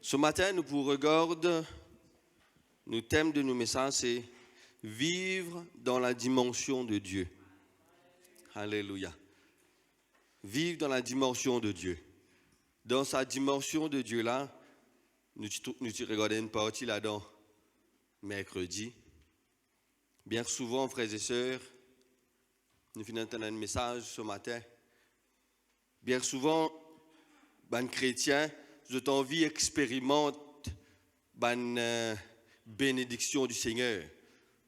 Ce matin, nous vous regardons, le thème de nos messages, c'est vivre dans la dimension de Dieu. Alléluia. Vivre dans la dimension de Dieu. Dans sa dimension de Dieu là, nous regardons une partie là-dedans mercredi. Bien souvent, frères et sœurs, nous finissons d'entendre un message ce matin. Bien souvent, les chrétiens, j'ai envie d'expérimenter la bénédiction du Seigneur.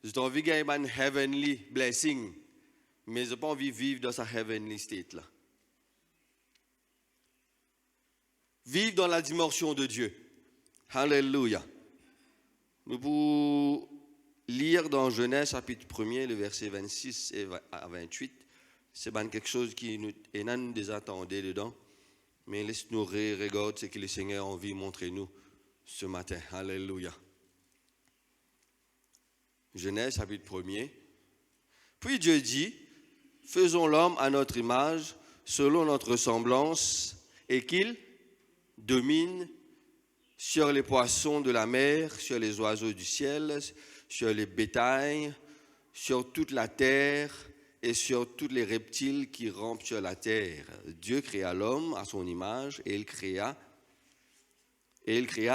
J'ai envie de gagner une heavenly blessing, mais je n'ai pas envie de vivre dans sa heavenly state là. Vivre dans la dimension de Dieu. Alléluia. Nous pouvons lire dans Genèse chapitre 1er, le verset 26 à 28. C'est quelque chose qui nous désattendait dedans. Mais laisse-nous regarder ce que le Seigneur a envie de montrer nous ce matin. Alléluia. Genèse chapitre 1er. Puis Dieu dit, faisons l'homme à notre image, selon notre ressemblance, et qu'il domine sur les poissons de la mer, sur les oiseaux du ciel, sur les bétails, sur toute la terre et sur tous les reptiles qui rampent sur la terre. Dieu créa l'homme à son image et il créa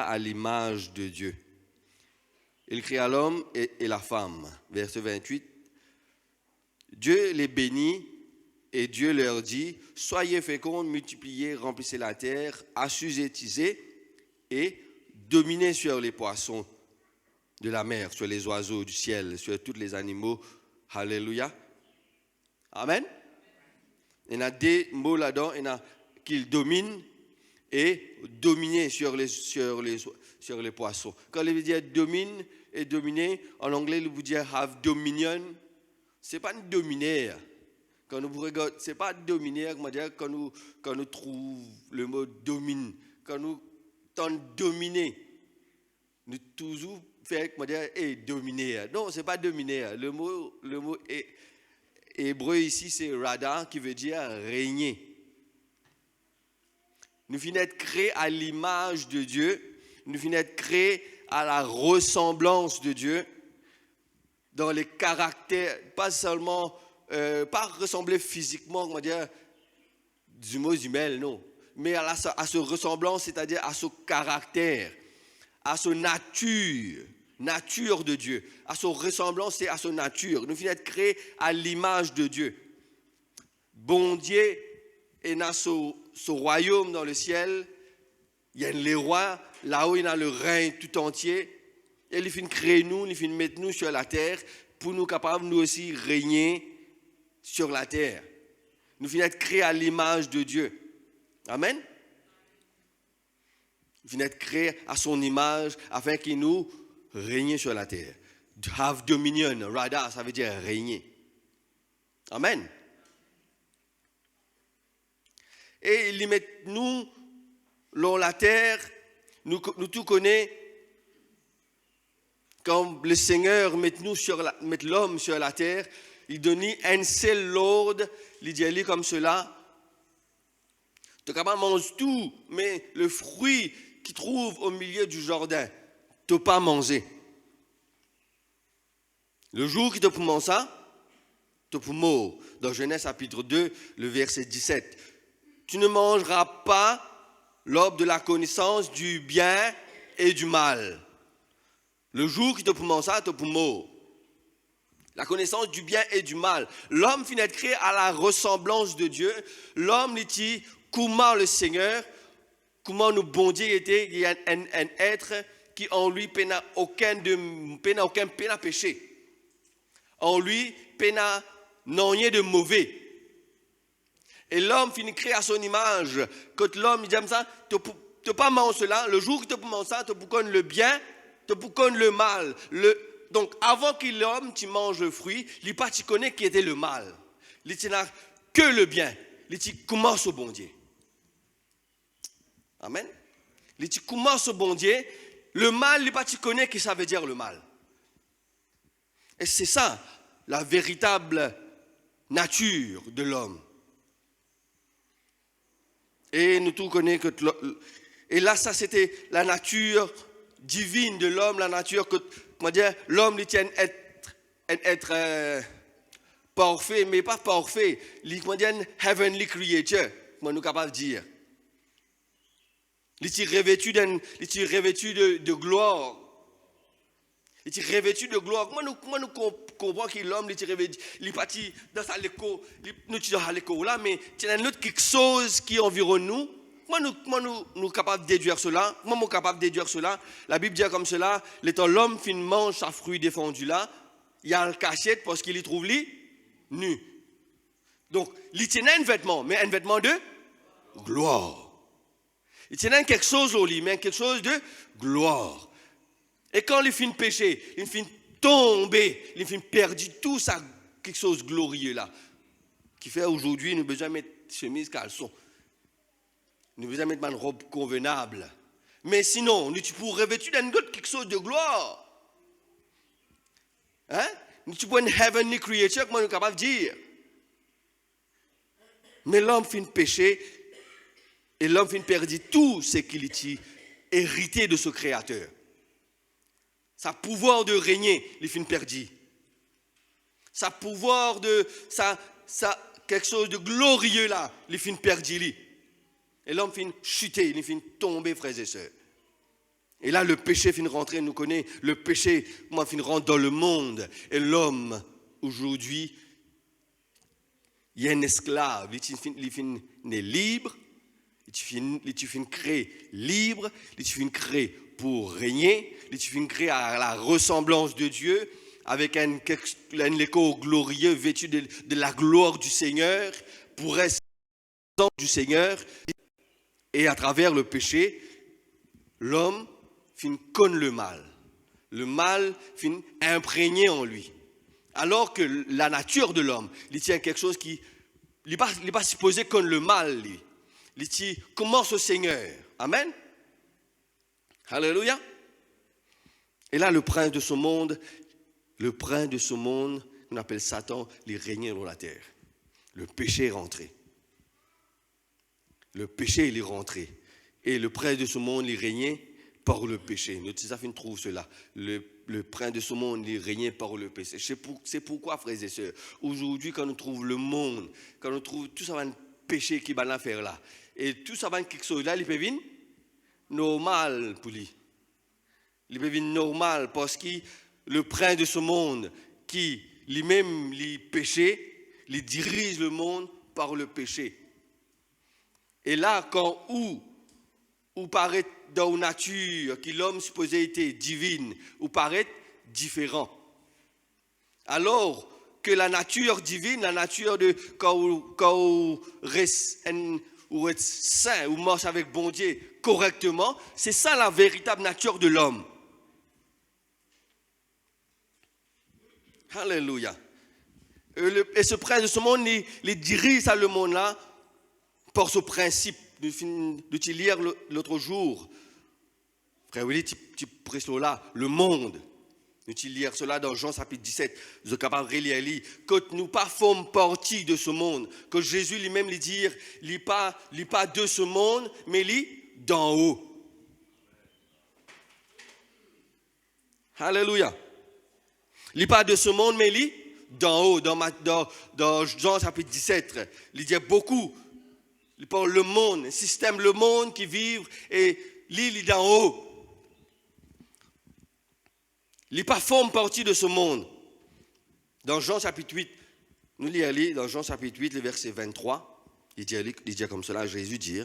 à l'image de Dieu. Il créa l'homme et la femme. Verset 28. Dieu les bénit et Dieu leur dit, soyez féconds, multipliez, remplissez la terre, assujettissez et dominez sur les poissons de la mer, sur les oiseaux du ciel, sur tous les animaux. Alléluia. Amen. Il y a des mots là-dedans, il y a qu'il domine et dominer sur les poissons. Quand il veut dire domine et dominer, en anglais, il veut dire have dominion. Ce n'est pas une dominer. Quand nous regardons, ce n'est pas dominer, quand nous trouvons le mot domine. Quand nous tentons de dominer, nous toujours faisons dominer. Non, ce n'est pas dominer. Le mot hébreu ici, c'est rada, qui veut dire régner. Nous finissons d'être créés à l'image de Dieu. Nous finissons d'être créés à la ressemblance de Dieu. Dans les caractères, pas seulement, pas ressembler physiquement, on va dire, du mot humain, non. Mais à sa ressemblance, c'est-à-dire à son caractère, à son nature de Dieu. À son ressemblance, c'est à son nature. Nous finissons d'être créés à l'image de Dieu. Bon Dieu est dans son royaume dans le ciel. Il y a les rois, là-haut il y a le règne tout entier. Et il finit créer nous, il finit mettre nous sur la terre pour nous capables, nous aussi, régner sur la terre. Nous finissons d'être créés à l'image de Dieu. Amen. Il finit d'être créés à son image afin qu'il nous règne sur la terre. Have dominion, rada, ça veut dire régner. Amen. Et il met nous dans la terre, nous tout connaissons. Quand le Seigneur met l'homme sur la terre, il donne un seul ordre, il dit comme cela. Tu ne peux pas manger tout, mais le fruit qui trouve au milieu du jardin, tu ne peux pas manger. Le jour que tu peux manger ça, tu peux mourir. Dans Genèse chapitre 2, le verset 17. Tu ne mangeras pas l'arbre de la connaissance du bien et du mal. Le jour que tu peux manger ça, tu peux mourir. La connaissance du bien et du mal. L'homme finit d'être créé à la ressemblance de Dieu. L'homme dit comment le Seigneur, comment nous bon Dieu était, il y a un être qui en lui n'a aucun péché. En lui n'a rien de mauvais. Et l'homme finit créé à son image. Quand l'homme dit comme ça, tu ne peux pas manger cela. Le jour que tu peux manger ça, tu peux connaître le bien, tu peux connaître le mal. Donc, avant que l'homme tu manges le fruit, il pas tu connais qui était le mal. Il n'a que le bien. Il dit commence au bon Dieu. Amen. Il dit commence au bon Dieu. Le mal, il pas tu connais qui ça veut dire le mal. Et c'est ça, la véritable nature de l'homme. Et nous tous connaissons que Et là, ça, c'était la nature divine de l'homme, la nature que, comment dire, l'homme lui tient être parfait, mais pas parfait. Comment dire, heavenly creature, comment nous capable de dire. Il est revêtu de gloire. Il est revêtu de gloire. Comment nous comprenons que l'homme est revêtu, il est parti dans sa l'écho, nous sommes dans l'écho là, mais il y a un autre quelque chose qui environne nous. Comment nous sommes capables de déduire cela? Comment nous sommes capables de déduire cela? La Bible dit comme cela, l'étant l'homme fin mange sa fruit défendu là, il y a le cachette parce qu'il y trouve lui nu. Donc, il tient un vêtement, mais un vêtement de gloire. Il tient quelque chose au lit, mais quelque chose de gloire. Et quand il finit péché, il finit tomber, il finit perdu tout ça, quelque chose de glorieux là. Qui fait aujourd'hui, nous avons besoin de mettre chemise, caleçon. Nous avons besoin de mettre une robe convenable. Mais sinon, nous pouvons revêtir d'un autre quelque chose de gloire. Hein? Nous pouvons une heavenly creature, comment nous sommes capables de dire. Mais l'homme finit péché et l'homme finit perdu tout ce qu'il a hérité de ce créateur. Sa pouvoir de régner, il finit perdu. Sa pouvoir de, quelque chose de glorieux là, il finit perdu. Et l'homme finit chuter, il finit tomber, frères et sœurs. Et là, le péché finit rentrer, nous connaît, le péché, finit rentrer dans le monde. Et l'homme, aujourd'hui, il y a un esclave, il finit libre, il finit créé libre, il finit créé pour régner, il finit créé à la ressemblance de Dieu, avec un écho glorieux vêtu de la gloire du Seigneur, pour être du Seigneur. Et à travers le péché, l'homme finit connaître le mal. Le mal finit imprégné en lui. Alors que la nature de l'homme, il tient quelque chose qui, il n'est pas supposé connaître le mal. Il dit, commence au Seigneur. Amen. Alléluia. Et là, le prince de ce monde, on appelle Satan, il régnait dans la terre. Le péché est rentré. Le péché, il est rentré. Et le prince de ce monde, il régnait par le péché. Notre Saphine trouve cela. Le prince de ce monde, il régnait par le péché. C'est pourquoi, frères et sœurs, aujourd'hui, quand nous trouvons le monde, quand nous trouvons tout ça va un péché qui va l'affaire là, et tout ça va quelque chose là, il peut venir normal pour lui. Il peut venir normal parce que le prince de ce monde, qui lui-même, les péchés, il dirige le monde par le péché. Et là, quand ou paraît dans une nature que l'homme supposé être divine, ou paraît différent. Alors que la nature divine, la nature de quand vous êtes saint, ou marche avec bon Dieu correctement, c'est ça la véritable nature de l'homme. Alléluia. Et ce prince de ce monde, il dirige le monde là par ce principe. Nous te lire l'autre jour, frère Willy, tu prêches là, le monde. Nous te lire cela dans Jean chapitre 17. Vous êtes capable de lire, que nous pas formons partie de ce monde, que Jésus lui-même lui dire, il n'est pas de ce monde, mais il d'en haut. Alléluia. Il n'est pas de ce monde, mais il d'en haut. Dans Jean chapitre 17, il dit beaucoup. Il parle le monde, le système, le monde qui vit et l'île d'en haut. Il n'est pas forme partie de ce monde. Dans Jean chapitre 8, nous lisons dans Jean chapitre 8, le verset 23, il dit comme cela, Jésus dit,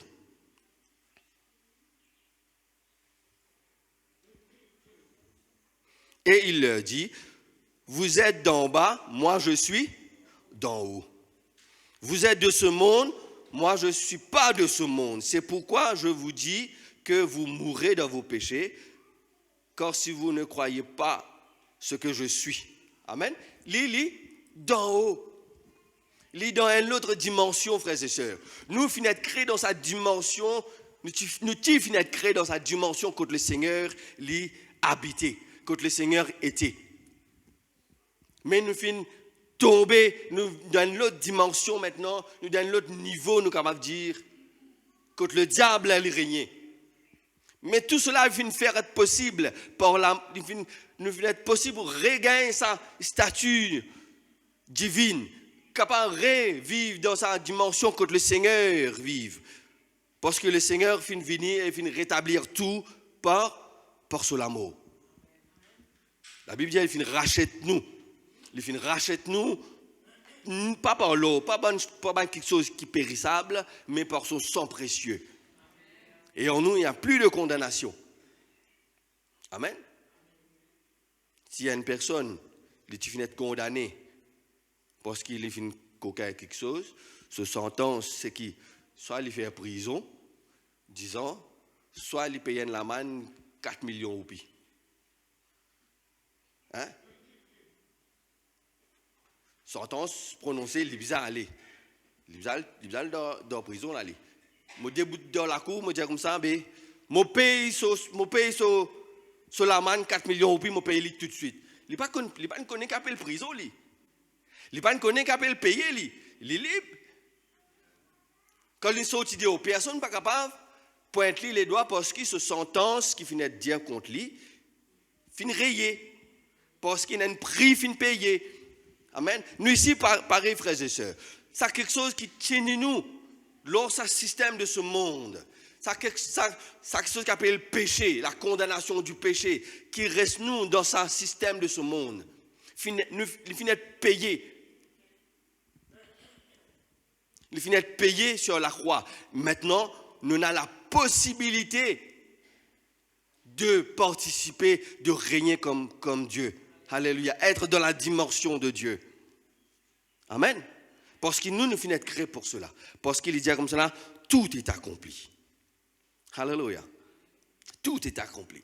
et il leur dit, vous êtes d'en bas, moi je suis d'en haut. Vous êtes de ce monde, moi, je ne suis pas de ce monde. C'est pourquoi je vous dis que vous mourrez dans vos péchés, car si vous ne croyez pas ce que je suis. Amen. Lili, d'en haut. Lili, dans une autre dimension, frères et sœurs. Nous finissons d'être créés dans sa dimension, nous finissons d'être créés dans sa dimension quand le Seigneur l'y habitait, quand le Seigneur était. Mais nous finissons tomber, nous dans l'autre dimension maintenant, nous dans l'autre niveau, nous sommes capables de dire que le diable a régné. Mais tout cela vient faire être possible nous être possible pour regagner sa statue divine, capable de vivre dans sa dimension que le Seigneur vive. Parce que le Seigneur vient venir et vient rétablir tout par son amour. La Bible dit qu'il vient racheter nous. Il vient racheter nous, pas par l'eau, pas par quelque chose qui est périssable, mais par son sang précieux. Et en nous, il n'y a plus de condamnation. Amen. S'il y a une personne qui finit d'être condamnée parce qu'il est fini coquer quelque chose, sa sentence, c'est qu'il soit il fait prison, 10 ans, soit il paye une amende 4 millions de roupies. Hein? Sentence prononcée, il est bizarre aller. Il est bizarre dans la prison aller. Je déboute dans la cour, je dis comme ça, je paye sur la manne 4 millions de roupies, je paye tout de suite. Il ne connaît pas qu'appelle prison. Il ne connaît pas qu'appelle payer. Il est libre. Quand il sort de personne n'est pas capable de pointer les doigts parce que ce sentence qui finit de dire contre lui, finit rayé. Parce qu'il y a un prix fin payé. Amen. Nous ici, pareil, frères et sœurs, c'est quelque chose qui tient nous. Lors ce système de ce monde, c'est quelque chose qu'on appelle le péché, la condamnation du péché, qui reste nous dans ce système de ce monde. Il finit de payer. Il finit de payer sur la croix. Maintenant, nous avons la possibilité de participer, de régner comme Dieu. Alléluia. Être dans la dimension de Dieu. Amen. Parce que nous finissons de créer pour cela. Parce qu'il dit comme cela, tout est accompli. Alléluia. Tout est accompli.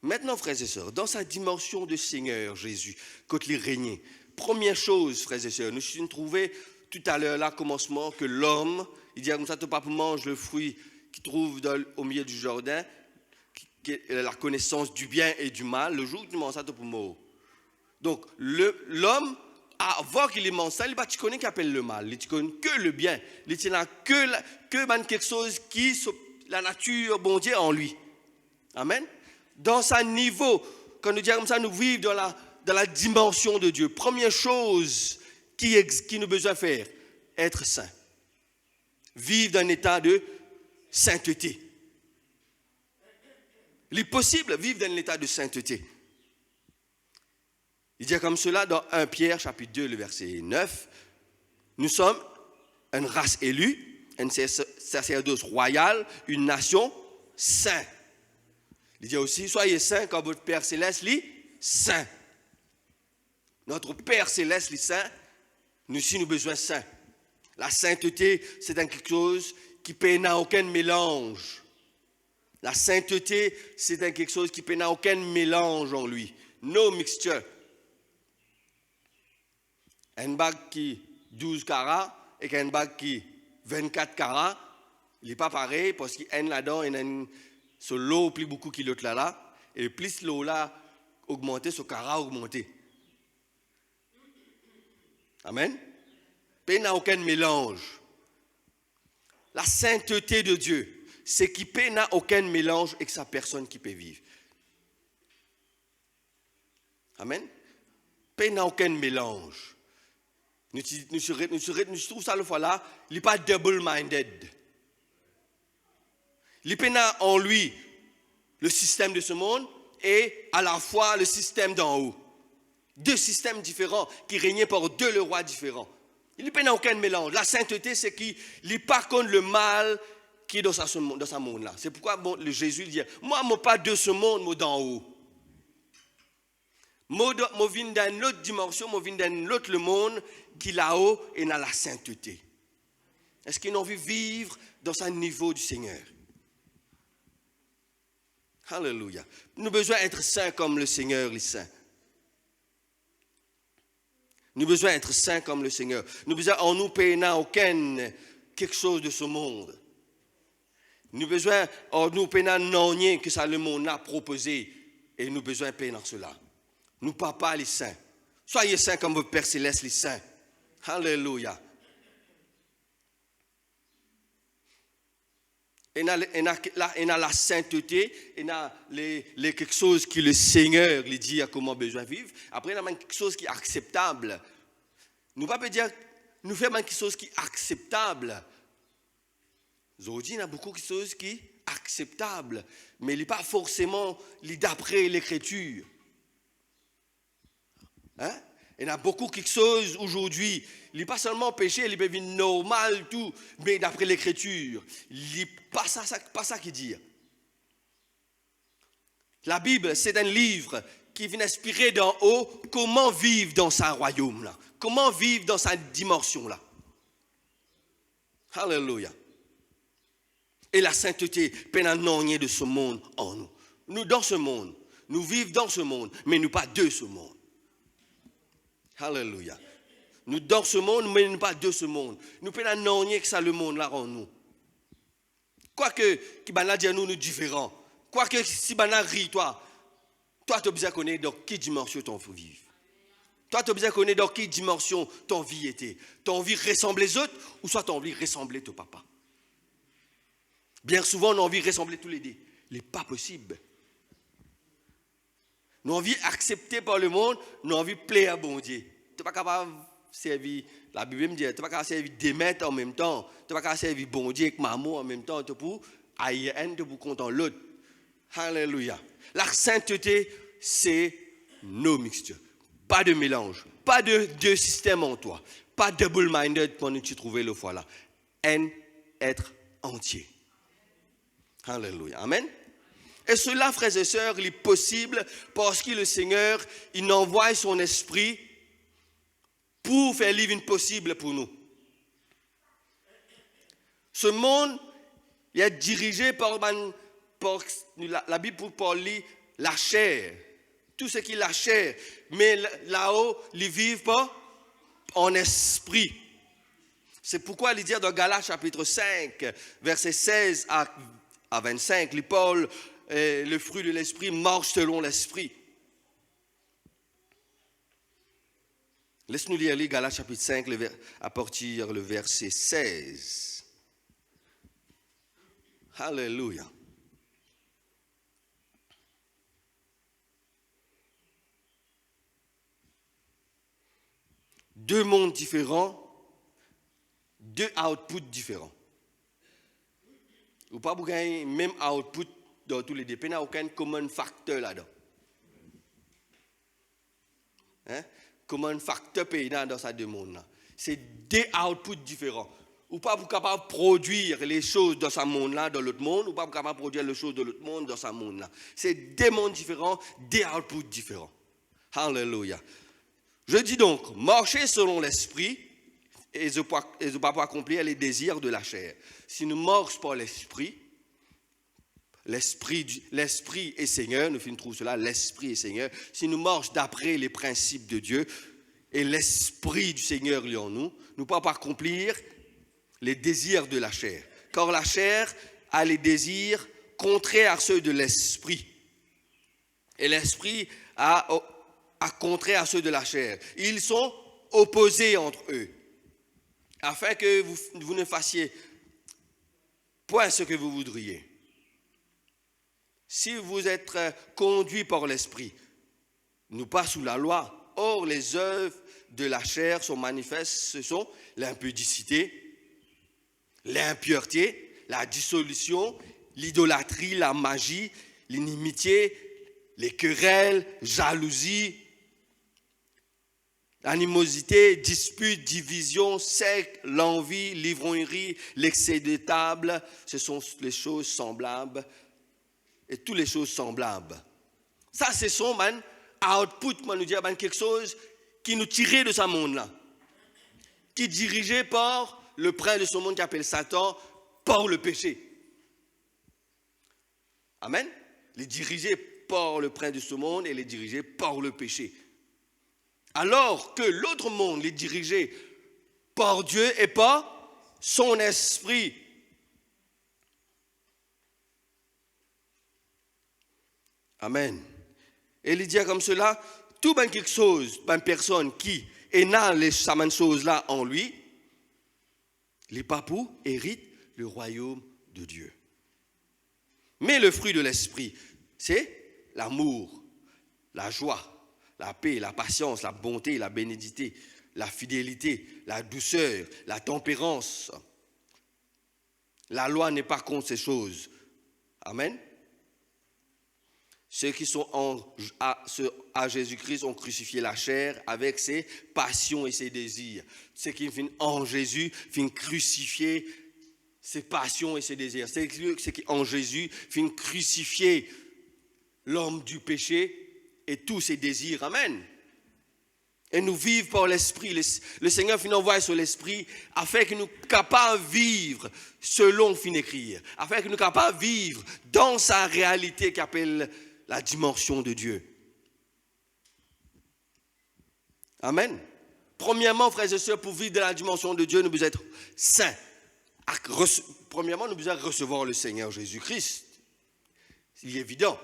Maintenant, frères et sœurs, dans sa dimension de Seigneur Jésus, quand il régnait, première chose, frères et sœurs, nous avons trouvé tout à l'heure, là, commencement, que l'homme, il dit comme ça, ton papa mange le fruit qu'il trouve au milieu du jardin, qui est la connaissance du bien et du mal, le jour où tu manges ça, tu peux mourir. Donc, l'homme, avant qu'il mange ça, il ne connaît qu'appelle le mal, il ne connaît que le bien, il ne connaît que quelque chose qui, la nature, bon Dieu, en lui. Amen. Dans sa niveau, quand nous disons comme ça, nous vivons dans la dimension de Dieu. Première chose qui nous besoin faire, être saint. Vivre dans un état de sainteté. Il est possible de vivre dans un état de sainteté. Il dit comme cela dans 1 Pierre, chapitre 2, le verset 9. Nous sommes une race élue, un sacerdoce royal, une nation sainte. Il dit aussi, soyez saints comme votre Père Céleste est saint. Notre Père Céleste est saint, nous aussi nous avons besoin de saint. La sainteté, c'est quelque chose qui n'a aucun mélange. La sainteté, c'est quelque chose qui n'a aucun mélange en lui. No mixture. Un bague qui 12 carats et un bague qui 24 carats, il n'est pas pareil parce qu'il y a là-dedans, il y a ce lot plus beaucoup que l'autre là, et plus l'eau là augmenté, ce carat augmenté. Amen. Il n'y a aucun mélange. La sainteté de Dieu, c'est qu'il n'a aucun mélange avec sa personne qui peut vivre. Amen. Il n'a aucun mélange. Nous trouvons ça le fois là, il n'est pas double-minded. Il n'a en lui le système de ce monde et à la fois le système d'en haut. Deux systèmes différents qui régnaient par deux le roi différents. Il n'a aucun mélange. La sainteté, c'est qu'il n'est pas contre le mal qui est dans sa monde-là. C'est pourquoi le Jésus dit, moi, je ne suis pas de ce monde, moi d'en haut. Moi, je viens d'une autre dimension, moi, je viens d'un autre monde qui là-haut est dans la sainteté. Est-ce qu'il a envie de vivre dans ce niveau du Seigneur? Alléluia. Nous avons besoin d'être saints comme le Seigneur est saint. Nous avons besoin d'être saints comme le Seigneur. Nous avons besoin, en nous payant aucun quelque chose de ce monde. Nous avons besoin, en nous payant rien que ça le monde a proposé. Et nous avons besoin de payer dans cela. Nous, papa, les saints. Soyez saints comme votre Père Céleste, les saints. Alléluia. Il y a la sainteté, il y a quelque chose que le Seigneur lui dit à comment besoin vivre. Après, il y a quelque chose qui est acceptable. Nous ne pouvons pas dire, nous faisons quelque chose qui est acceptable. Aujourd'hui, il y a beaucoup de choses qui sont acceptables, mais il n'est pas forcément d'après l'Écriture. Hein? Il y a beaucoup de choses aujourd'hui, il n'est pas seulement péché, il est bien normal, tout, mais d'après l'Écriture, il n'est pas ça qui dit. La Bible, c'est un livre qui vient inspirer d'en haut comment vivre dans sa royaume, là, comment vivre dans sa dimension. Là. Alléluia. Et la sainteté, pénanonier de ce monde en nous. Nous, dans ce monde, nous vivons dans ce monde, mais nous pas de ce monde. Alléluia. Nous dans ce monde, mais nous pas de ce monde. Nous pénanonier que ça le monde là en nous. Quoique, qui va dire nous différents. Quoique, si bana rit, toi, tu as besoin de connaître dans quelle dimension ton vie. Toi, tu as besoin de connaître dans quelle dimension ton vie était. Ton vie ressemble les autres, ou soit ton vie ressemble ton papa. Bien souvent, on a envie de ressembler tous les deux. Il n'est pas possible. Nous avons envie d'accepter par le monde, nous avons envie de plaire à bon Dieu. Tu n'es pas capable de servir, la Bible me dit, tu n'es pas capable de servir Démètre en même temps, tu n'es pas capable de servir bon Dieu avec maman en même temps, tu pour haïr un, tu pour content l'autre. Alléluia. La sainteté, c'est nos mixtures. Pas de mélange, pas de deux systèmes en toi, pas double-minded pour nous trouver le fois là. Un être entier. Alléluia. Amen. Et cela, frères et sœurs, il est possible parce que le Seigneur, il envoie son esprit pour faire vivre impossible pour nous. Ce monde, il est dirigé par la Bible pour parler la chair. Tout ce qui est la chair. Mais là-haut, ils vivent pas en esprit. C'est pourquoi il dit dans Galates chapitre 5, versets 16 à 25, les Paul, le fruit de l'esprit marche selon l'esprit. Laisse-nous lire les Galates chapitre 5 à partir le verset 16. Alléluia. Deux mondes différents, deux outputs différents. Ou pas pour gagner même output dans tous les deux. Il n'y a aucun common facteur là-dedans. Hein? Common facteur paysan dans ces deux mondes-là. C'est deux outputs différents. Ou pas pour capable de produire les choses dans ce monde-là, dans l'autre monde, ou pas pour capable de produire les choses dans l'autre monde, dans ce monde-là. C'est deux mondes différents, deux outputs différents. Alléluia. Je dis donc, marcher selon l'esprit et ne pas accomplir les désirs de la chair. Si nous marchons par l'esprit, l'esprit est Seigneur, nous finissons cela, l'esprit est Seigneur. Si nous marchons d'après les principes de Dieu et l'esprit du Seigneur est en nous, nous ne pouvons pas accomplir les désirs de la chair. Car la chair a les désirs contraires à ceux de l'esprit. Et l'esprit a contraire à ceux de la chair. Ils sont opposés entre eux, afin que vous ne fassiez point ce que vous voudriez. Si vous êtes conduits par l'esprit, nous pas sous la loi. Or, les œuvres de la chair sont manifestes, ce sont l'impudicité, l'impureté, la dissolution, l'idolâtrie, la magie, l'inimitié, les querelles, jalousie, animosité, dispute, division, secte, l'envie, l'ivrognerie, l'excès de table, ce sont les choses semblables et toutes les choses semblables. Ça, c'est son output, nous dire quelque chose qui nous tirait de ce monde-là, qui est dirigé par le prince de ce monde qui appelle Satan, par le péché. Amen. Il est dirigé par le prince de ce monde et il est dirigé par le péché. Alors que l'autre monde est dirigé par Dieu et par son esprit. Amen. Et il dit comme cela, tout quelque chose, une personne qui est dans ces choses-là en lui, les papous héritent le royaume de Dieu. Mais le fruit de l'esprit, c'est l'amour, la joie, la paix, la patience, la bonté, la bénédicité, la fidélité, la douceur, la tempérance. La loi n'est pas contre ces choses. Amen. Ceux qui sont à Jésus-Christ ont crucifié la chair avec ses passions et ses désirs. Ceux qui sont en Jésus finissent crucifier ses passions et ses désirs. Ceux qui en Jésus finissent crucifier l'homme du péché et tous ses désirs. Amen. Et nous vivons par l'Esprit. Le Seigneur finit envoyer sur l'Esprit afin que nous soyons capables de vivre selon fin écrire. Afin que nous soyons capables de vivre dans sa réalité qu'appelle la dimension de Dieu. Amen. Premièrement, frères et sœurs, pour vivre dans la dimension de Dieu, nous devons être saints. Premièrement, nous devons recevoir le Seigneur Jésus-Christ. C'est évident.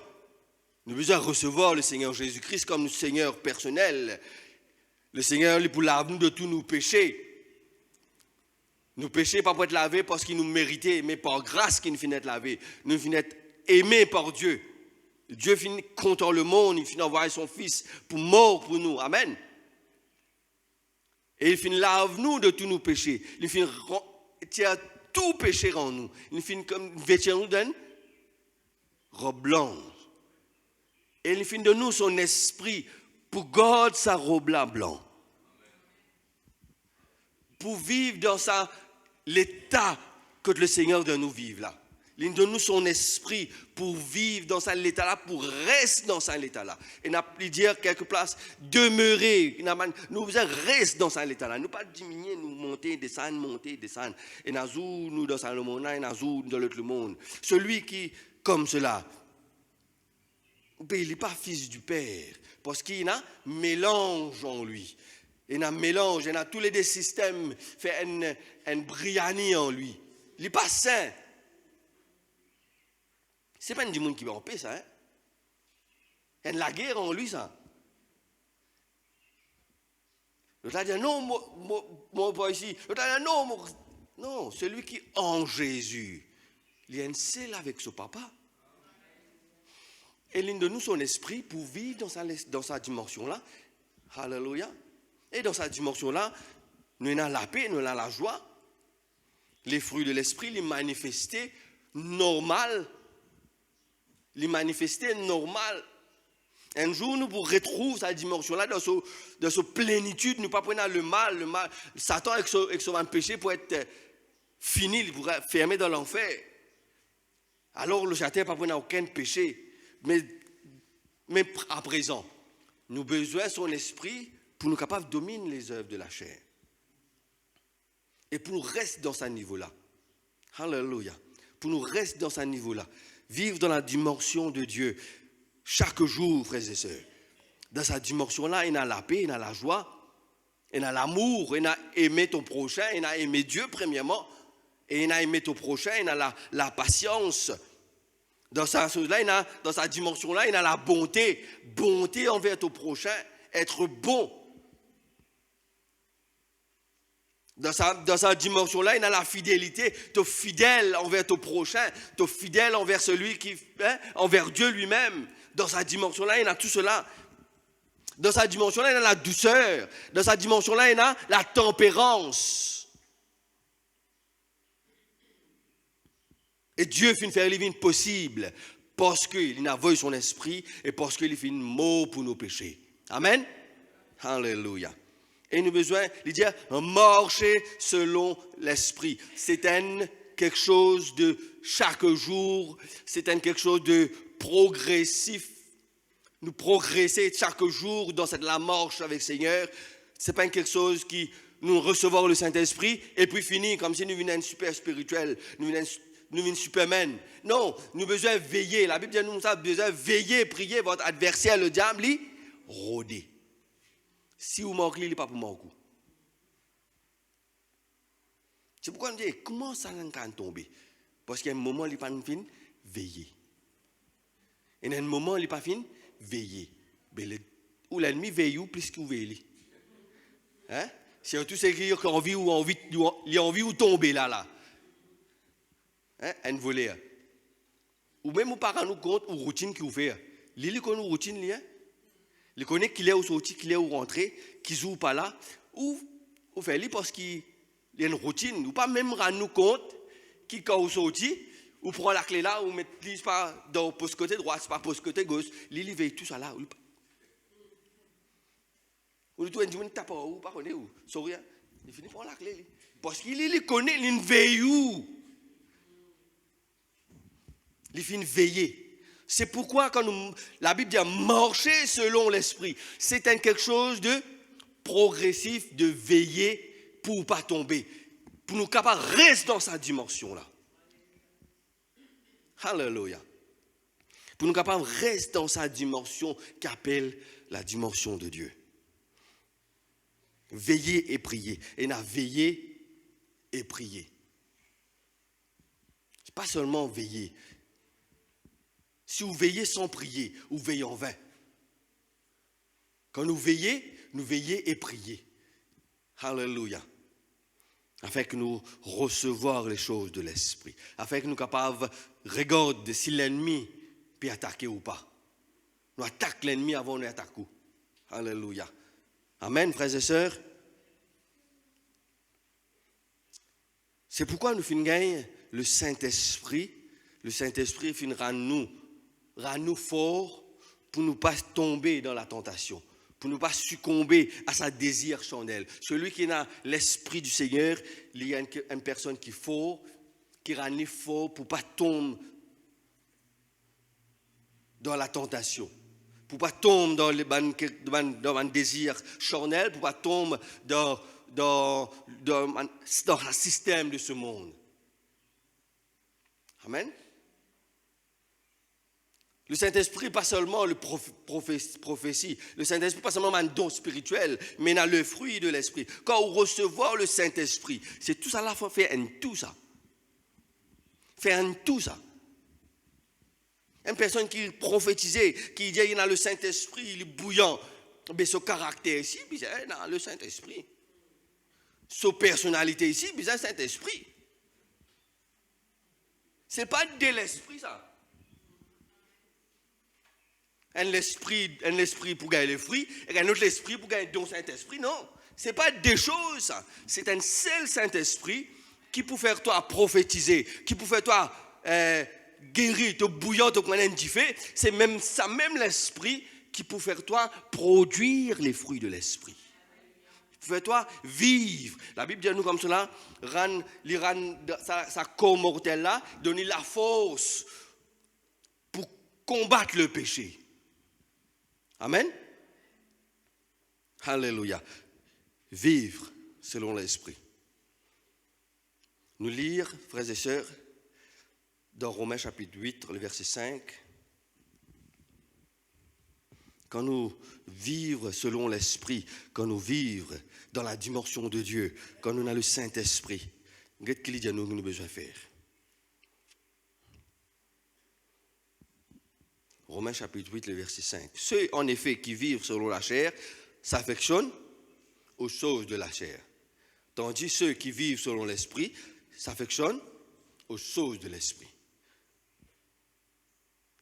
Nous devons recevoir le Seigneur Jésus-Christ comme notre Seigneur personnel. Le Seigneur, pour laver nous de tous nos péchés. Nos péchés, pas pour être lavés parce qu'ils nous méritaient, mais par grâce qu'ils nous finissent être lavés. Nous finissons être aimés par Dieu. Dieu finit contre le monde, il finit envoyer son Fils pour mort pour nous. Amen. Et il finit lave nous de tous nos péchés. Il finit tirer tout péché en nous. Il finit comme vêtir nous d'une robe blanche. Et il finit de nous son esprit pour garder sa robe là blanc. Pour vivre dans l'état que le Seigneur de nous vivre là. Il donne nous son esprit pour vivre dans cet état-là, pour rester dans cet état-là. Et n'a pas dire quelque place, demeurer. Nous rester dans cet état-là. Nous pas diminuer, nous monter, descendre. Et nous dans ce monde, et nous dans l'autre monde. Celui qui, comme cela, il n'est pas fils du Père, parce qu'il a un mélange en lui. Il a un mélange, il a tous les deux systèmes, fait un brillant en lui. Il n'est pas saint. Ce n'est pas du monde qui va en paix, ça. Hein? Il y a la guerre en lui, ça. L'autre a dit, non, moi, pas ici. L'autre a dit, non, non, celui qui est en Jésus, il est un seul avec son papa. Et il donne nous son esprit pour vivre dans sa dimension-là. Alléluia. Et dans sa dimension-là, nous avons la paix, nous avons la joie. Les fruits de l'esprit, les manifestés normal. Les manifester normal. Un jour, nous pour retrouver cette dimension-là dans sa plénitude, nous pas prendre le mal. Satan avec son péché pour être fini, il pourrait fermer dans l'enfer. Alors le châtiment pas prendre aucun péché. Mais à présent, nous avons besoin de son esprit pour nous capables de dominer les œuvres de la chair. Et pour nous rester dans ce niveau-là. Alléluia. Pour nous rester dans ce niveau-là. Vivre dans la dimension de Dieu chaque jour, frères et sœurs. Dans cette dimension-là, il y a la paix, il y a la joie, il y a l'amour, il y a aimer ton prochain, il y a aimer Dieu premièrement, et il y a aimer ton prochain, il y a la patience. Dans cette dimension-là, il y a la bonté, bonté envers ton prochain, être bon. Dans sa dimension-là, il y a la fidélité. Tu es fidèle envers ton prochain. Tu es fidèle envers celui envers Dieu lui-même. Dans sa dimension-là, il y a tout cela. Dans sa dimension-là, il y a la douceur. Dans sa dimension-là, il y a la tempérance. Et Dieu fait faire les vies possibles parce qu'il a envoyé son esprit et parce qu'il fait une mort pour nos péchés. Amen. Alléluia. Et nous avons besoin de dire marcher selon l'esprit. C'est quelque chose de chaque jour, c'est quelque chose de progressif. Nous progresser chaque jour dans la marche avec le Seigneur. Ce n'est pas quelque chose qui nous recevons le Saint-Esprit et puis fini comme si nous venions super spirituel, nous venions superman. Non, nous avons besoin de veiller. La Bible dit nous avons besoin de veiller, prier votre adversaire, le diable, rôder. Si vous manquez, il n'est pas pour manquer. C'est pourquoi on dit, comment ça va tomber? Parce qu'il y a un moment, il n'est pas fin, veiller. Et il y a un moment, il n'est pas fin, veiller. Ou l'ennemi veille ou plus qu'il veille. Hein? C'est tout ce qui a envie ou tomber là. Hein? Un volet. ou même ou pas rendre compte ou routine qui vous fait. Il connaît une routine là. Il connaît qu'il est au sorti, qu'il est au rentré, qu'il joue pas là ou fait lui parce qu'il y a une routine, ou pas même rendre compte qu'il quand au sorti ou prend la clé là ou met lise pas dans poste côté droit, c'est pas poste côté gauche, il veille tout ça là ou le tout un tape ou pas connaît ou sourire, il finit prendre la clé parce qu'il connaît, il veille où il finit veiller. C'est pourquoi quand la Bible dit marcher selon l'esprit, c'est quelque chose de progressif, de veiller pour ne pas tomber, pour nous capables de rester dans sa dimension là. Alléluia. Pour nous capables de rester dans sa dimension qu'appelle la dimension de Dieu. Veiller et prier. Et n'a veiller et prier. C'est pas seulement veiller. Si vous veillez sans prier, vous veillez en vain. Quand nous veillons et prier. Alléluia. Afin que nous recevoir les choses de l'esprit. Afin que nous soyons capables de regarder si l'ennemi peut attaquer ou pas. Nous attaquons l'ennemi avant de l'attaquer. Alléluia. Amen, frères et sœurs. C'est pourquoi nous finissons gagner le Saint-Esprit. Le Saint-Esprit finira nous forts pour ne pas tomber dans la tentation, pour ne pas succomber à sa désir charnel. Celui qui a l'Esprit du Seigneur, il y a une personne qui est fort, qui rend fort pour ne pas tomber dans la tentation, pour ne pas tomber dans le désir charnel, pour ne pas tomber dans le système de ce monde. Amen. Le Saint-Esprit, pas seulement le prophétie. Le Saint-Esprit, pas seulement un don spirituel, mais il a le fruit de l'Esprit. Quand on recevoir le Saint-Esprit, c'est tout ça là, il faut faire tout ça. Faire tout ça. Une personne qui prophétisait, qui dit qu'il a le Saint-Esprit, il est bouillant. Mais son caractère ici, il a le Saint-Esprit. Sa personnalité ici, il a le Saint-Esprit. Ce n'est pas de l'esprit, ça. Un esprit pour gagner les fruits, et un autre esprit pour gagner le don Saint-Esprit. Non, ce n'est pas des choses, ça. C'est un seul Saint-Esprit qui peut faire toi prophétiser, qui peut faire toi guérir, te bouillant, te connaître différent. C'est même ça, même l'esprit qui peut faire toi produire les fruits de l'esprit. Fais-toi vivre. La Bible dit à nous comme cela, sa corps mortel là, donner la force pour combattre le péché. Amen. Alléluia. Vivre selon l'esprit. Nous lire, frères et sœurs, dans Romains chapitre 8, le verset 5. Quand nous vivons selon l'esprit, quand nous vivons dans la dimension de Dieu, quand nous avons le Saint-Esprit, qu'est-ce qu'il dit à nous que nous avons besoin de faire? Romains chapitre 8, le verset 5. Ceux en effet qui vivent selon la chair s'affectionnent aux choses de la chair. Tandis ceux qui vivent selon l'esprit s'affectionnent aux choses de l'esprit.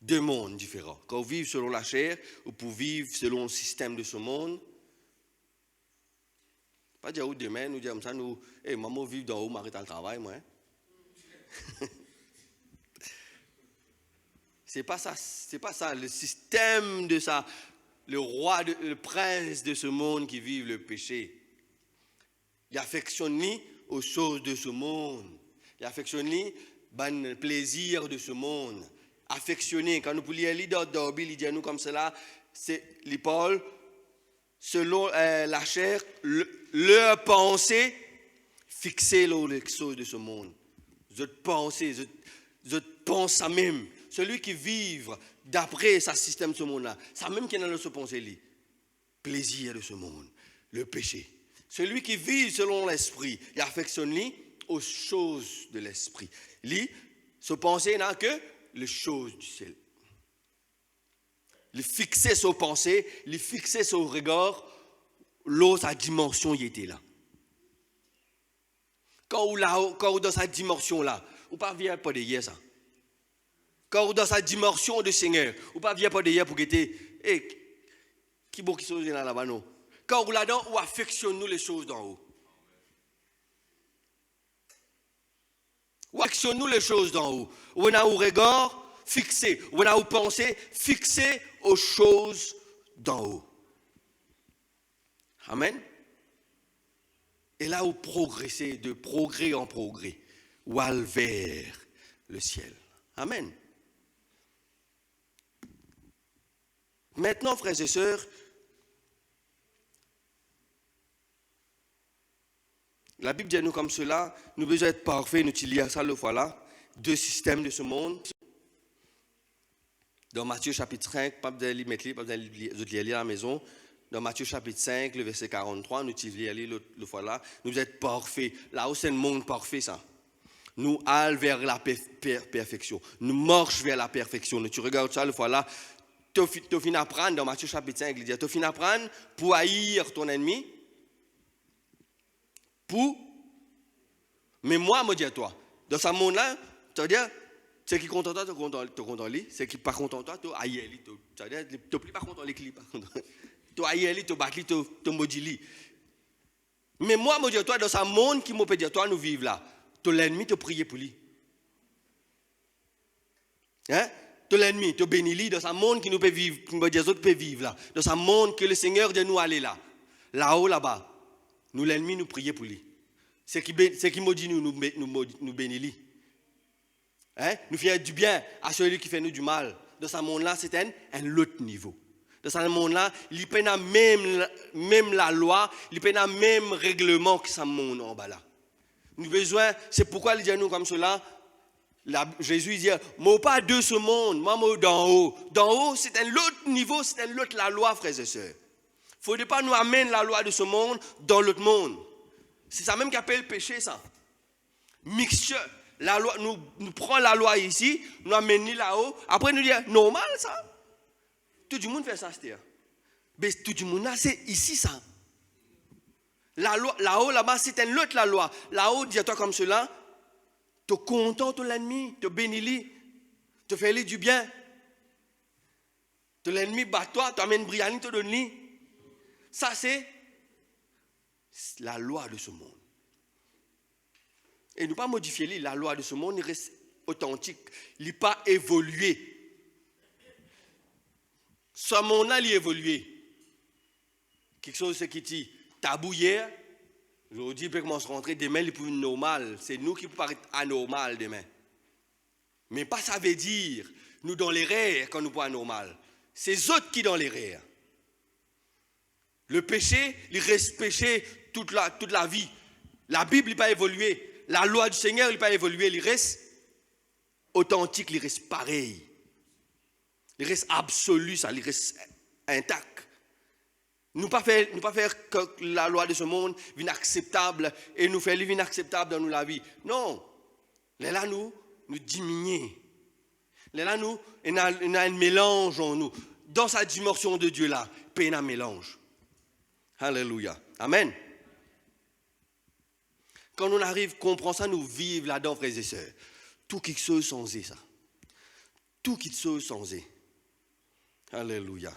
Deux mondes différents. Quand vous vivez selon la chair, ou pour vivre selon le système de ce monde, pas dire où demain, nous disons ça, nous, maman vit dans où, m'arrête le travail, moi. C'est pas ça, le système de ça, le prince de ce monde qui vit le péché. Il affectionne aux choses de ce monde. Il affectionne le plaisir de ce monde. Affectionner, quand nous pouvons lire leader d'Orbi, il dit à nous comme cela, c'est les Paul, selon la chair, leur pensée fixée sur les choses de ce monde. Je pense à même. Celui qui vit d'après ce système de ce monde-là, ça même qui est dans ce pensée-là. Plaisir de ce monde, le péché. Celui qui vit selon l'esprit, il affectionne aux choses de l'esprit. Lui, ce pensée n'a que les choses du ciel. Il fixait son pensée, il fixait son regard, l'autre, sa dimension, il était là. Quand dans sa dimension là, ou pas vient pas de hier ça. Quand dans sa dimension de Seigneur, ou pas vient pas de hier pour guetter, qui bon qui sont là-bas non. Quand on là-dedans, on affectionne nous les choses d'en haut. On affectionne nous les choses d'en haut. On a un regard fixé, on a une pensée fixée aux choses d'en haut. Amen. Et là où progresser de progrès en progrès, ou aller vers le ciel. Amen. Maintenant, frères et sœurs, la Bible dit à nous comme cela, nous avons besoin d'être parfaits, nous utilisons ça le voilà, deux systèmes de ce monde. Dans Matthieu chapitre 5, pas besoin de lire à la maison. Dans Matthieu chapitre 5, le verset 43, nous utilisons le voilà, nous devons être parfaits. Là où c'est le monde parfait, ça. Nous allons vers la perfection. Nous marchons vers la perfection. Tu regardes ça le voilà. Tu finis d'apprendre dans Matthieu chapitre 5, il dit, tu finis d'apprendre pour haïr ton ennemi. Mais moi, me dis à toi, dans ce monde-là, tu vas dire, ceux qui sont contents, tu es content lui, ceux qui ne sont pas contents, tu es haïr lui. Tu vas dire, tu n'es pas content lui, tu es haïr lui, tu es battu, tu es maudit lui. Mais moi, me dis à toi, dans ce monde qui me peut dire, toi, nous vivons là, tu l'ennemi, tu pries pour lui. Hein? De l'ennemi, te bénis lui dans ce monde qui nous peut vivre, qui nous autres peut vivre là, dans ce monde que le Seigneur dit nous aller là, là-haut là-bas, nous l'ennemi nous prier pour lui. C'est qui maudit nous bénit lui. Hein? Nous faisons du bien à celui qui fait nous du mal. Dans ce monde là, c'est un autre niveau. Dans ce monde là, il peut pas même la loi, il peut pas même règlement que ce monde en bas là. Nous besoin, c'est pourquoi il dit à nous comme cela. Jésus dit, moi pas de ce monde, moi d'en haut. D'en haut, c'est un autre niveau, c'est un autre la loi, frères et sœurs. Il ne faut pas nous amener la loi de ce monde dans l'autre monde. C'est ça même qu'appelle le péché, ça. Mixture. La loi, nous prenons la loi ici, nous amenons là-haut, après nous disons, normal ça. Tout le monde fait ça, c'est-à-dire. Mais tout le monde là, c'est ici ça. La loi, là-haut, là-bas, c'est un autre la loi. Là-haut, dis-toi comme cela. Te contente l'ennemi, te bénis-lui, te fais-lui du bien. Te l'ennemi bat toi, tu amènes Briani, te donne-lui. Ça, c'est la loi de ce monde. Et ne pas modifier la loi de ce monde, il reste authentique. Il n'est pas évolué. Ce monde-là, il est évolué. Quelque chose qui dit tabou hier. Aujourd'hui, il peut commencer à rentrer, demain, il peut être normal. C'est nous qui pouvons paraître anormal demain. Mais pas ça veut dire, nous dans les rêves, quand nous pouvons anormal. C'est eux autres qui dans les rêves. Le péché, il reste péché toute la vie. La Bible, il n'a pas évolué. La loi du Seigneur, il n'a pas évolué. Il reste authentique, il reste pareil. Il reste absolu, ça, il reste intact. Nous pas faire que la loi de ce monde vienne acceptable et nous faire inacceptable dans la vie. Non. Là, nous diminuer. Là, nous, on a un mélange en nous. Dans sa dimension de Dieu là, il y a un mélange. Alléluia. Amen. Quand on arrive, comprend ça, nous vivons là-dedans, frères et sœurs. Tout quelque chose sans ça. Tout quelque chose sans. Alléluia.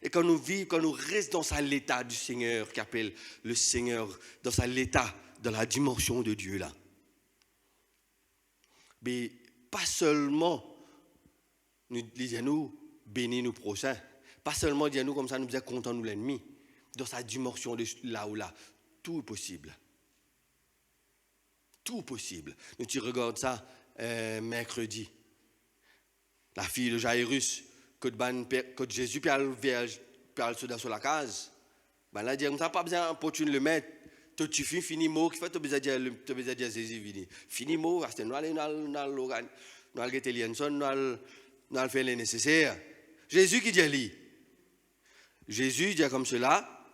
Et quand nous vivons, quand nous restons dans l'état du Seigneur, qu'appelle le Seigneur, dans l'état, dans la dimension de Dieu là. Mais pas seulement, nous disons, bénis nos prochains, pas seulement disons comme ça, nous sommes contents de l'ennemi, dans sa dimension de là ou là, tout est possible. Tout est possible. Nous tu regardes ça mercredi, la fille de Jairus, quand Jésus parle sur la case, ben là, il dit, on n'a pas besoin de le mettre. Tu finis mot, qui fait, tu as besoin de dire Jésus vini. Fini mot, parce que nous allons get Elianson, nous allons faire le nécessaire. Jésus qui dit, Jésus dit comme cela,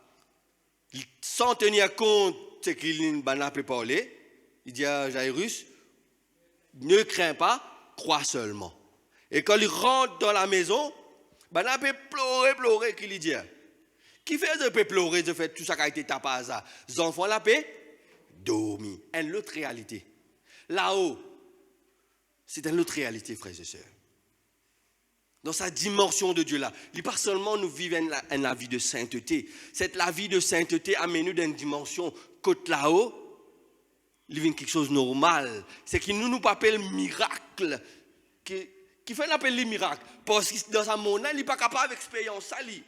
sans tenir compte de ce qu'il n'a pas parlé, il dit à Jairus, ne crains pas, crois seulement. Et quand il rentre dans la maison, ben là, il peut pleurer, qu'il dit. Qui fait de pleurer, de faire tout ça qui a été tapé à ça? Les enfants, là, peuvent dormir. Une autre réalité. Là-haut, c'est une autre réalité, frères et sœurs. Dans sa dimension de Dieu là. Il n'est pas seulement nous vivre la vie de sainteté. La vie de sainteté amène nous dans une dimension côté là-haut. Il vient quelque chose de normal. C'est qu'il nous appelle miracle. Qui fait l'appel les miracles. Parce que dans un monde, il n'est pas capable d'expérience ça. Il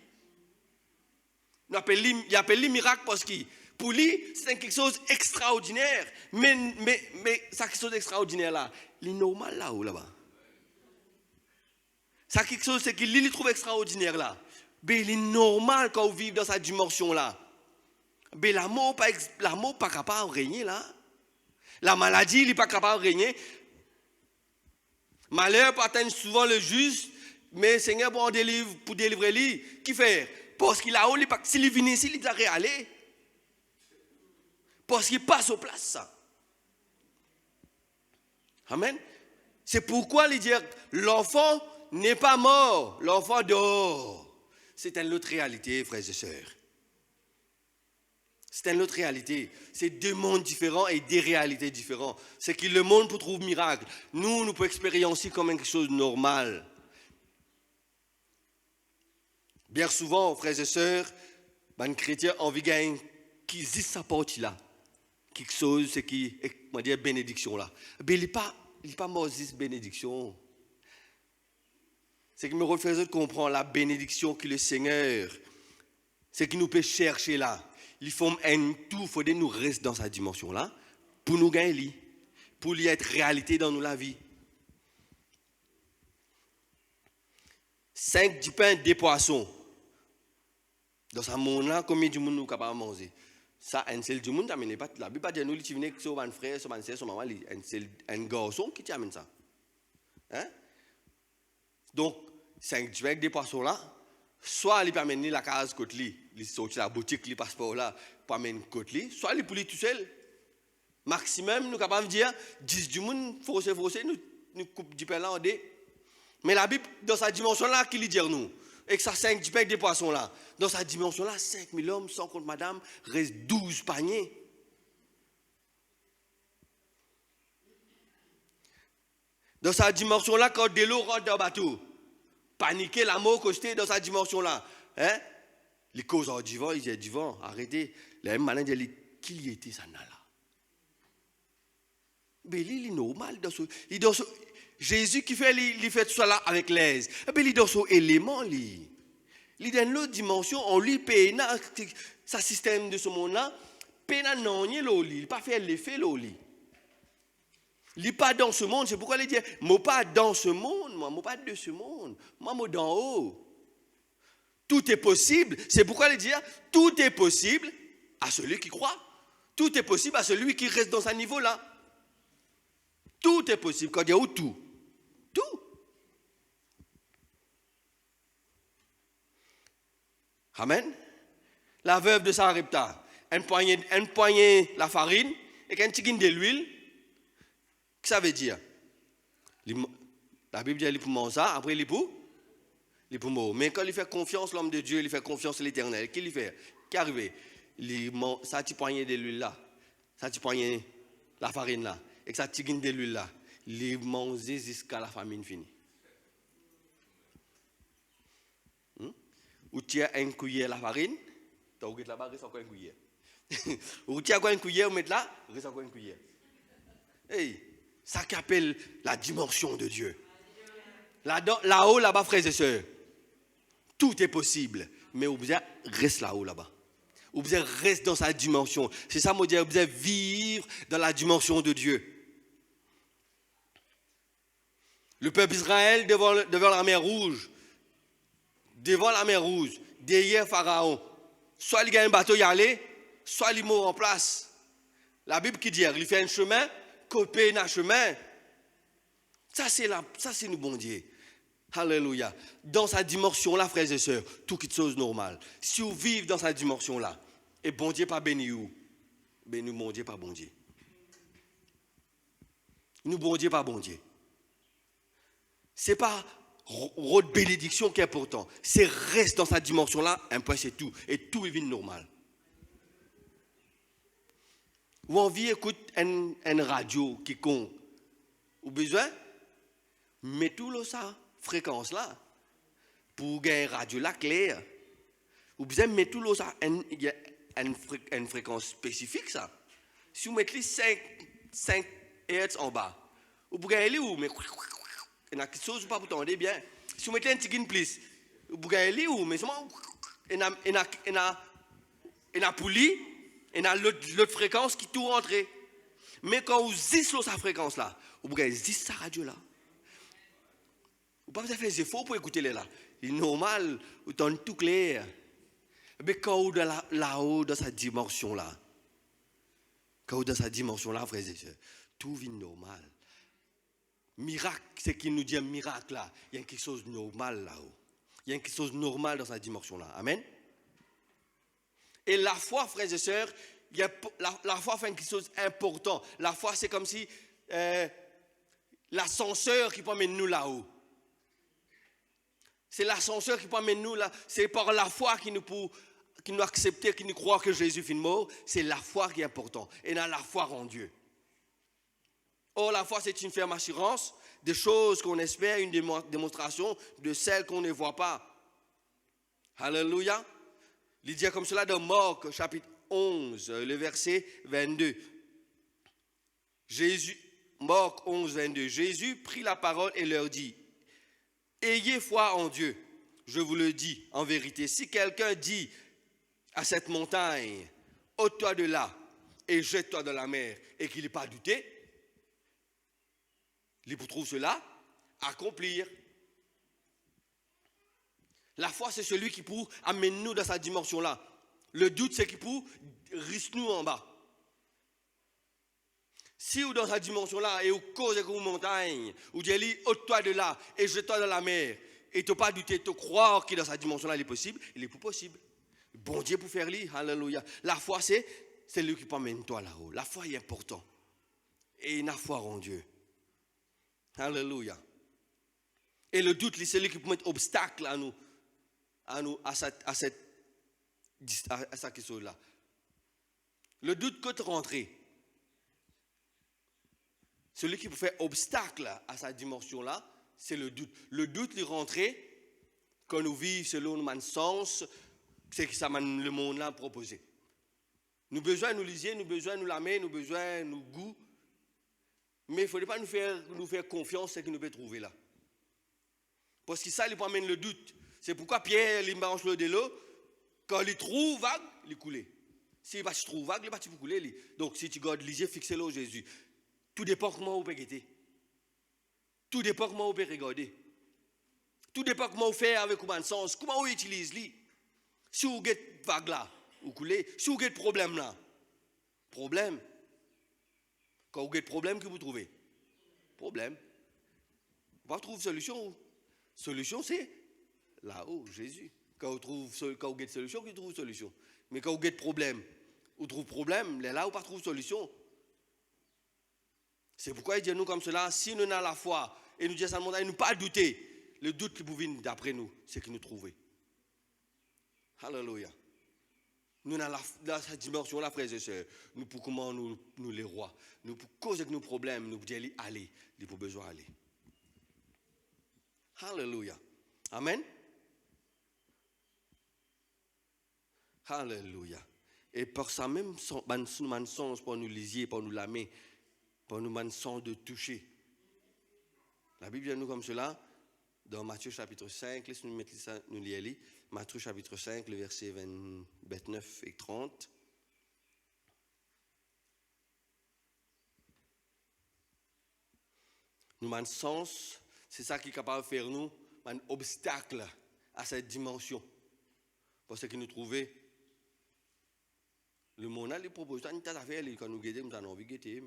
appelle les miracles parce que pour lui, c'est quelque chose d'extraordinaire. Mais ça quelque chose d'extraordinaire là, il est normal là-haut là-bas. Ça quelque chose c'est qu'il lui trouve extraordinaire là. Mais il est normal quand on vit dans cette dimension là. Mais l'amour pas capable de régner là. La maladie il n'est pas capable de régner. Malheur peut atteindre souvent le juste, mais Seigneur pour délivrer lui, qui fait? Parce qu'il a s'il vient ici, il doit aller. Parce qu'il passe aux places ça. Amen. C'est pourquoi il dit l'enfant n'est pas mort, l'enfant dort. C'est une autre réalité, frères et sœurs. C'est une autre réalité. C'est deux mondes différents et des réalités différentes. C'est que le monde peut trouver miracle. Nous pouvons expérimenter comme quelque chose de normal. Bien souvent, frères et sœurs, les chrétiens ont envie qui dit sa partie là. Quelque chose, c'est qui, on dit bénédiction là. Mais il n'est pas Moses bénédiction. C'est qu'il me refait comprendre la bénédiction que le Seigneur, c'est qu'il nous peut chercher là. Il faut un tout, il faut que nous rester dans cette dimension là pour nous gagner, pour lui être réalité dans nous la vie. 5 du pain, 2 poissons. Dans ce monde-là, combien de monde nous capable de manger? Ça, un seul du monde, la Bible pas dire nous, tu viens que son frère, son sœur, son maman, un garçon qui t'amène ça. Hein? Donc, 5 du pain, 2 poissons là, soit il peut amener la case côté lui, il sort la boutique, il passe par là, pour amener côté lui, soit il pour lui tout seul. Maximum, nous sommes capables de dire 10 du monde, forcé, nous coupe du pain là en deux. Mais la Bible, dans sa dimension là, qui lui dit nous? Et que ça 5 du pain des poissons là. Dans sa dimension là, 5000 hommes, sans compte madame, reste 12 paniers. Dans sa dimension là, quand de l'eau rentre dans le bateau, paniquer, la mort costé dans sa dimension là. Hein? Les causes en divan, ils disent divan, arrêtez. La même manière, il dit, qui y était ça là? Mais il est normal dans ce. Jésus qui fait, il fait tout ça là avec l'aise. Mais il est dans son élément, il est dans l'autre dimension, on lui paye sa système de ce monde-là, paye non, il n'est pas fait l'effet, il n'est pas dans ce monde, c'est pourquoi il dit, moi pas dans ce monde, moi pas de ce monde, moi d'en haut. Tout est possible, c'est pourquoi il dit, tout est possible à celui qui croit, tout est possible à celui qui reste dans ce niveau-là. Tout est possible, quand il y a où tout. Tout. Amen. La veuve de Sarepta, elle poignée la farine et qu'un petit de l'huile. Qu'est-ce que ça veut dire? La Bible dit qu'il pour manger ça, après il pour mort. Mais quand il fait confiance l'homme de Dieu, il fait confiance à l'Éternel. Qu'est-ce qu'il fait? Qu'est arrivé? Ça petit poignée de l'huile là, ça petit poignée la farine là, et que ça petit de l'huile là. Les manger jusqu'à la famine finie. Ou tu as une cuillère la farine, tu as là-bas, reste encore une cuillère. Ou tu as encore une cuillère, ou mettre là, reste encore une cuillère. Hey, ça qu'appelle la dimension de Dieu. Là-haut, là-bas, frères et sœurs, tout est possible. Mais vous reste là-haut, là-bas. Vous reste dans sa dimension. C'est ça, moi, dire, vous vivre dans la dimension de Dieu. Le peuple Israël devant la mer Rouge, derrière Pharaon, soit il gagne un bateau y aller, soit il meurt en place. La Bible qui dit, il fait un chemin, copé un chemin. Ça c'est nous bon Dieu. Alléluia. Dans sa dimension là, frères et sœurs, tout quelque chose de normal. Si vous vivez dans sa dimension là, et bon Dieu pas béni vous, ben nous bon Dieu pas bon Dieu. Nous bon Dieu pas bon Dieu. C'est pas votre bénédiction qui est important. C'est reste dans sa dimension là, un point c'est tout. Et tout est normal. Ou envie écoute une radio qui compte. Ou besoin, mais tout ça, fréquence là. pour gagner radio là clair, vous besoin mettre tout l'eau ça une fréquence spécifique ça. Si vous mettez 5 Hz en bas, vous pouvez aller où mais il y a quelque chose pas pour entendre bien. Si vous mettez un petit gain plus, vous pouvez aller où mais seulement il y a poulie, il y a l'autre fréquence qui tout rentre. Mais quand vous zissez sa fréquence là, vous pouvez zisser sa radio là. Vous ne pouvez pas faire des efforts pour écouter les là. Il est normal, vous entendez tout clair. Mais quand vous êtes là-haut dans sa dimension là, frères et sœurs, tout vit normal. Miracle, c'est qu'il nous dit un miracle là. Il y a quelque chose de normal là-haut. Il y a quelque chose de normal dans sa dimension là. Amen. Et la foi, frères et sœurs, la foi fait quelque chose d'important. La foi, c'est comme si l'ascenseur qui peut amener nous là-haut. C'est l'ascenseur qui peut amener nous là. C'est par la foi qui nous accepter, qui nous croit que Jésus est mort. C'est la foi qui est importante. Et dans la foi en Dieu. Or, la foi, c'est une ferme assurance des choses qu'on espère, une démonstration de celles qu'on ne voit pas. Alléluia. Il dit comme cela dans Marc, chapitre 11, le verset 22. Marc 11, 22. Jésus prit la parole et leur dit, ayez foi en Dieu. Je vous le dis en vérité. Si quelqu'un dit à cette montagne, ôte-toi de là et jette-toi dans la mer, et qu'il n'ait pas douté, il trouve cela accomplir. La foi, c'est celui qui peut amener nous dans cette dimension-là. Le doute, c'est qui peut risque nous en bas. Si vous dans cette dimension-là et vous causez une montagne, vous dites, ôte-toi de là et jette-toi dans la mer, et tu n'as pas douté, tu croire que dans cette dimension-là, il est possible, il est plus possible. Bon Dieu pour faire lui, alléluia. La foi, c'est lui qui peut amener toi là-haut. La foi est importante. Et la foi en Dieu. Alléluia. Et le doute, c'est lui qui peut mettre obstacle à cette question-là. Le doute que tu rentres, celui qui peut faire obstacle à cette dimension-là, c'est le doute. Le doute, il rentre quand nous vivons selon notre sens, c'est que ça m'a le monde-là proposé. Nous avons besoin de nous liser, nous avons besoin de nous lamer, nous avons besoin de nous goûter. Mais il ne faudrait pas nous faire confiance, c'est ce que nous pouvons trouver là. Parce que ça, il peut amener le doute. C'est pourquoi Pierre, il marche le de l'eau, quand il trouve vague, il coule. S'il ne trouve vague, il ne va pas couler. Donc si tu gardes les yeux fixés là au Jésus, tout dépend comment vous pouvez guetter. Tout dépend comment vous pouvez regarder. Tout dépend comment vous faites avec un sens, comment vous utilisez. Si vous guettez vague là, vous coulez. Si vous guettez problème là, problème. Quand vous avez des problèmes, que vous trouvez? Problème. Vous trouvez solution. Solution, c'est là-haut, Jésus. Quand vous avez des solutions, vous trouvez solution. Mais quand vous avez des problèmes, vous trouvez problème, là où vous ne trouvez solution. C'est pourquoi il dit à nous comme cela, si nous avons la foi, et nous disons à ce monde, nous ne pas douter, le doute qui vous vient d'après nous, c'est que nous trouvons. Alléluia. Nous, dans cette dimension-là, frères et sœurs, nous pour comment nous les rois, nous pour causer de nos problèmes, nous pour dire aller, nous pour besoin d'aller. Alléluia. Amen. Alléluia. Et par ça même, nous sens pour nous lisier, pour nous lamer, pour nous sens de toucher. La Bible dit nous comme cela, dans Matthieu chapitre 5, laissez-nous mettre ça, nous lire. Matthieu chapitre 5, le verset 29 et 30. Nous avons un sens, c'est ça qui est capable de faire nous un obstacle à cette dimension. Parce que nous trouvons, le monde a les propositions, nous avons fait, quand nous guettons, nous avons envie de guetter.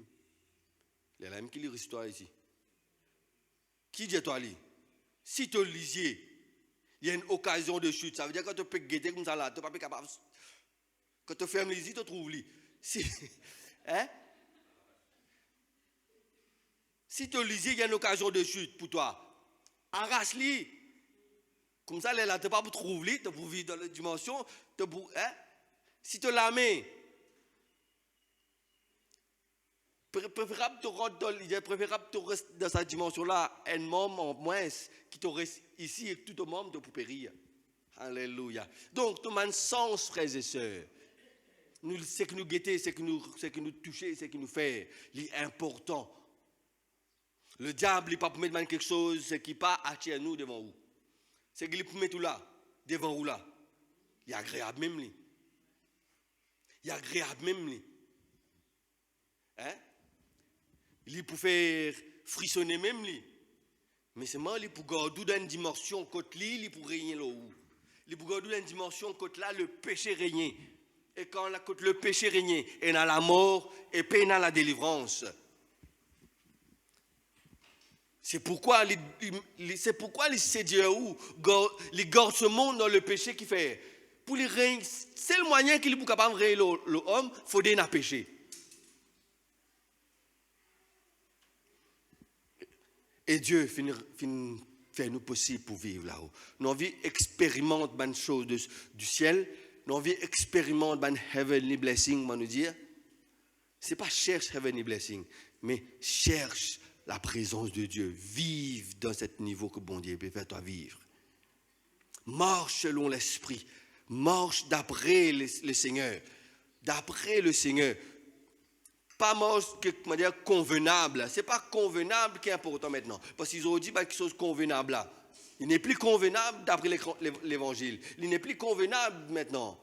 Il y a la même qui lit l'histoire ici. Qui dit toi, si tu lisiez, il y a une occasion de chute. Ça veut dire que tu peux guetter comme ça là, tu n'es pas capable. Quand tu fermes les yeux, tu trouves lui. Si, hein? Si tu lisais, il y a une occasion de chute pour toi. Arrache-les. Comme ça, là, tu ne peux pas trouver, tu peux vivre dans la dimension. Hein? Si tu la mets, Préférable de rester dans cette dimension-là, un membre en moins qui te reste ici et tout le monde pour périr. Alléluia. Donc, tout le sens, frères et sœurs. Ce que nous guetter, ce que nous toucher, ce qui nous fait, l'important. Le diable, il pas pour mettre quelque chose, ce qui pas attirer nous devant vous. C'est qu'il peut mettre tout là, devant vous là. Il est agréable même lui. Il est agréable même lui. Hein? Il peut faire frissonner même lui. Mais c'est moi, il peut garder dans une dimension côté lui, il peut régner là où. Il peut garder dans une dimension côté là, le péché régner. Et quand le péché régner, il y a la mort et puis il y a la délivrance. C'est pourquoi les séduire où les gardes ce monde dans le péché qui fait. Pour les régner, c'est le moyen qu'il est capable de régner l'homme, il faut déna péché. Et Dieu fait nous possible pour vivre là-haut. Nos vies expérimentent des choses du ciel. Nos vies expérimentent des heavenly blessings, on nous dire. Ce n'est pas cherche heavenly blessing, mais cherche la présence de Dieu. Vive dans ce niveau que bon Dieu peut faire toi vivre. Marche selon l'esprit. Marche d'après le Seigneur. D'après le Seigneur. Pas marche convenable. Ce n'est pas convenable qui est important maintenant. Parce qu'ils ont dit quelque chose de convenable là. Il n'est plus convenable d'après l'évangile. Il n'est plus convenable maintenant.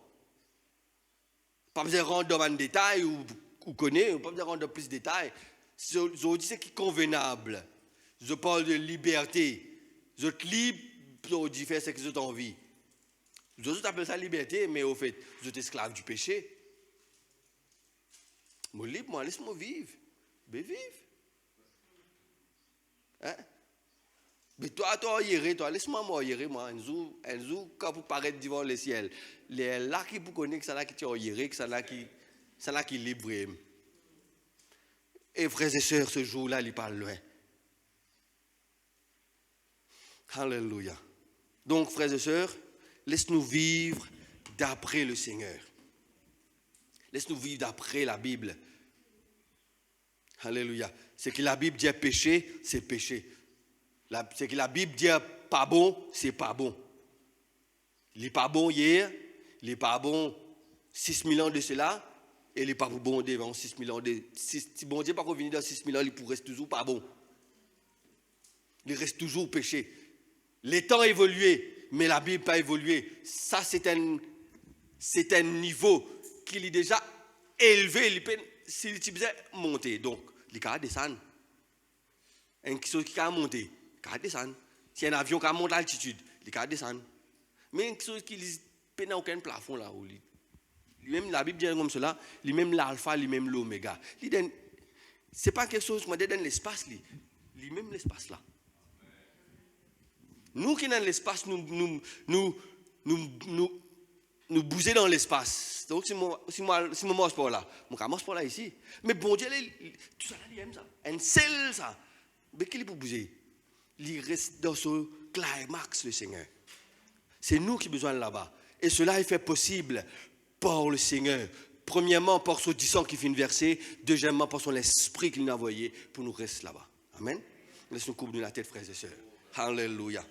Pas besoin de rentrer dans un détail ou connaître, pas besoin de rentrer dans plus de détails. Ils ont dit ce qui est convenable. Je parle de liberté. Vous êtes libre, vous dites faire ce que vous avez envie. Vous autres appellent ça liberté, mais au fait, vous êtes esclave du péché. Moi libre, moi, laisse-moi vivre. Mais vivre. Hein? Mais toi, laisse-moi m'oyer, moi. Un jour, quand vous paraître devant le ciel, les là qui vous connaissent, c'est là qui t'oyer, c'est là qui est libre. Et frères et sœurs, ce jour-là, il parle loin. Alléluia. Donc, frères et sœurs, laisse-nous vivre d'après le Seigneur. Laisse-nous vivre d'après la Bible. Alléluia. Ce que la Bible dit péché, c'est péché. Ce que la Bible dit pas bon, c'est pas bon. Il n'est pas bon hier, il n'est pas bon 6000 ans de cela, et il n'est pas bon devant 6000 ans. Si bon Dieu n'est pas revenu dans 6000 ans, il reste toujours pas bon. Il reste toujours péché. Les temps évoluent, mais la Bible n'a pas évolué. Ça, c'est un niveau qu'il est déjà élevé. S'il disait monter, donc, il va descendre. Une chose qui a monté, il va descendre. Si un avion qui a monté à l'altitude, il va descendre. Mais une chose qui n'a aucun plafond là. Même la Bible dit comme cela, lui-même l'alpha, lui-même l'oméga. Ce n'est pas quelque chose qui m'a dit dans l'espace, lui-même l'espace là. Nous qui sommes dans l'espace, nous bouger dans l'espace. Donc, si moi mange pas là, je mange pas là ici. Mais bon Dieu, tout ça là, il aime ça. Un seul ça. Mais qu'il est pour bouger? Il reste dans ce climax, le Seigneur. C'est nous qui avons besoin de là-bas. Et cela est fait possible par le Seigneur. Premièrement, par son disant qui finit versé. Deuxièmement, par son esprit qu'il nous a envoyé pour nous rester là-bas. Amen. Laisse-nous couvrir la tête, frères et sœurs. Alléluia.